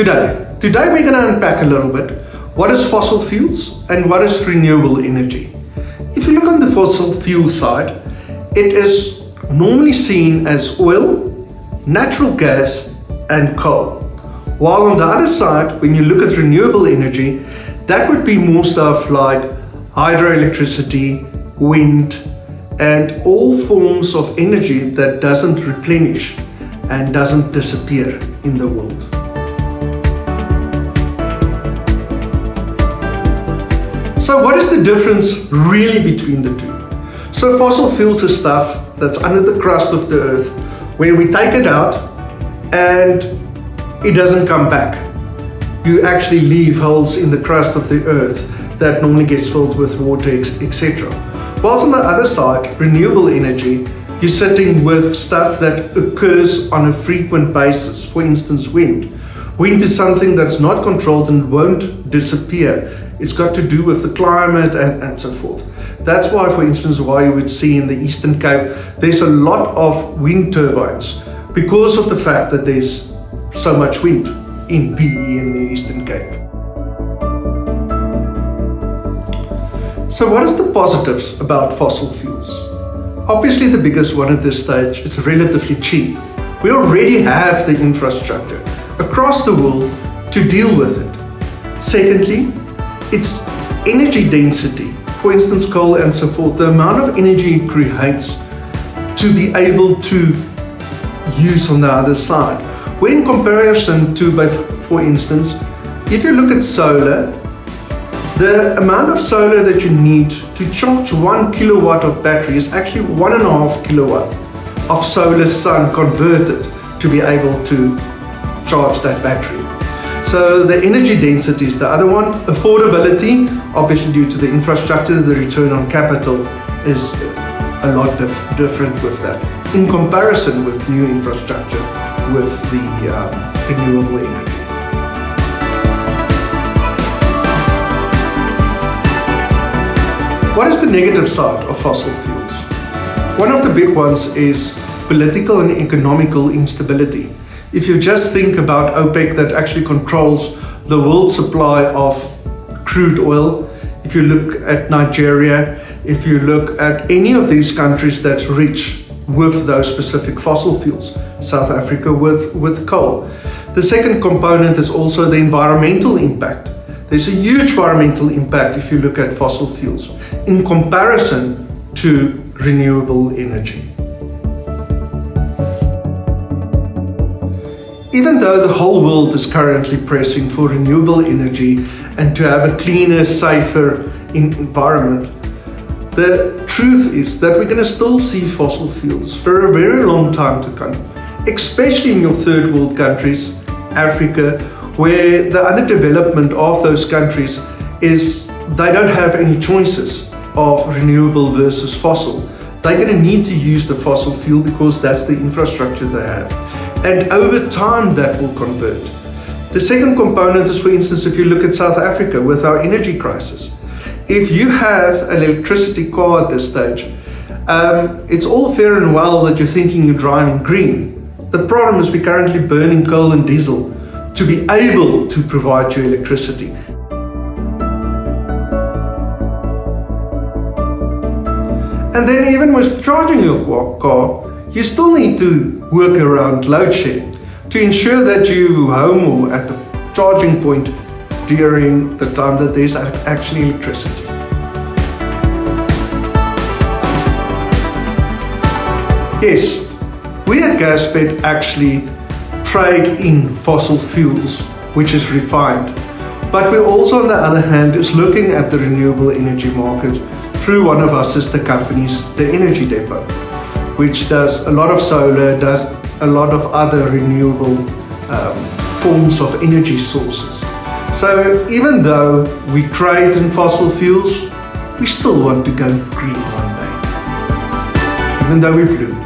Good day. Today we're going to unpack a little bit what is fossil fuels and what is renewable energy. If you look on the fossil fuel side, it is normally seen as oil, natural gas and coal. While on the other side, when you look at renewable energy, that would be more stuff like hydroelectricity, wind, and all forms of energy that doesn't replenish and doesn't disappear in the world. So what is the difference really between the two? So fossil fuels is stuff that's under the crust of the earth, where we take it out and it doesn't come back. You actually leave holes in the crust of the earth that normally gets filled with water, etc. Whilst on the other side, renewable energy, you're sitting with stuff that occurs on a frequent basis. For instance, wind. Wind is something that's not controlled and won't disappear. It's got to do with the climate and so forth. That's why, for instance, why you would see in the Eastern Cape, there's a lot of wind turbines because of the fact that there's so much wind in PE in the Eastern Cape. So what is the positives about fossil fuels? Obviously the biggest one at this stage is relatively cheap. We already have the infrastructure across the world to deal with it. Secondly, it's energy density. For instance, coal and so forth, the amount of energy it creates to be able to use on the other side. When in comparison to, for instance, if you look at solar, the amount of solar that you need to charge 1 kilowatt of battery is actually 1.5 kilowatt of solar sun converted to be able to charge that battery. So the energy density is the other one. Affordability, obviously due to the infrastructure, the return on capital is a lot different with that in comparison with new infrastructure with the renewable energy. What is the negative side of fossil fuels? One of the big ones is political and economical instability. If you just think about OPEC that actually controls the world supply of crude oil, if you look at Nigeria, if you look at any of these countries that's rich with those specific fossil fuels, South Africa with coal. The second component is also the environmental impact. There's a huge environmental impact if you look at fossil fuels in comparison to renewable energy. Even though the whole world is currently pressing for renewable energy and to have a cleaner, safer environment, the truth is that we're going to still see fossil fuels for a very long time to come, especially in your third world countries, Africa, where the underdevelopment of those countries is they don't have any choices of renewable versus fossil. They're going to need to use the fossil fuel because that's the infrastructure they have. And over time that will convert. The second component is, for instance, if you look at South Africa with our energy crisis. If you have an electricity car at this stage, it's all fair and well that you're thinking you're driving green. The problem is we're currently burning coal and diesel to be able to provide you electricity. And then even with charging your car, you still need to work around load shedding to ensure that you're home or at the charging point during the time that there's actually electricity. Yes, we at GASPET actually trade in fossil fuels, which is refined. But we also, on the other hand, is looking at the renewable energy market through one of our sister companies, the Energy Depot, which does a lot of solar, does a lot of other renewable forms of energy sources. So even though we trade in fossil fuels, we still want to go green one day, even though we're blue.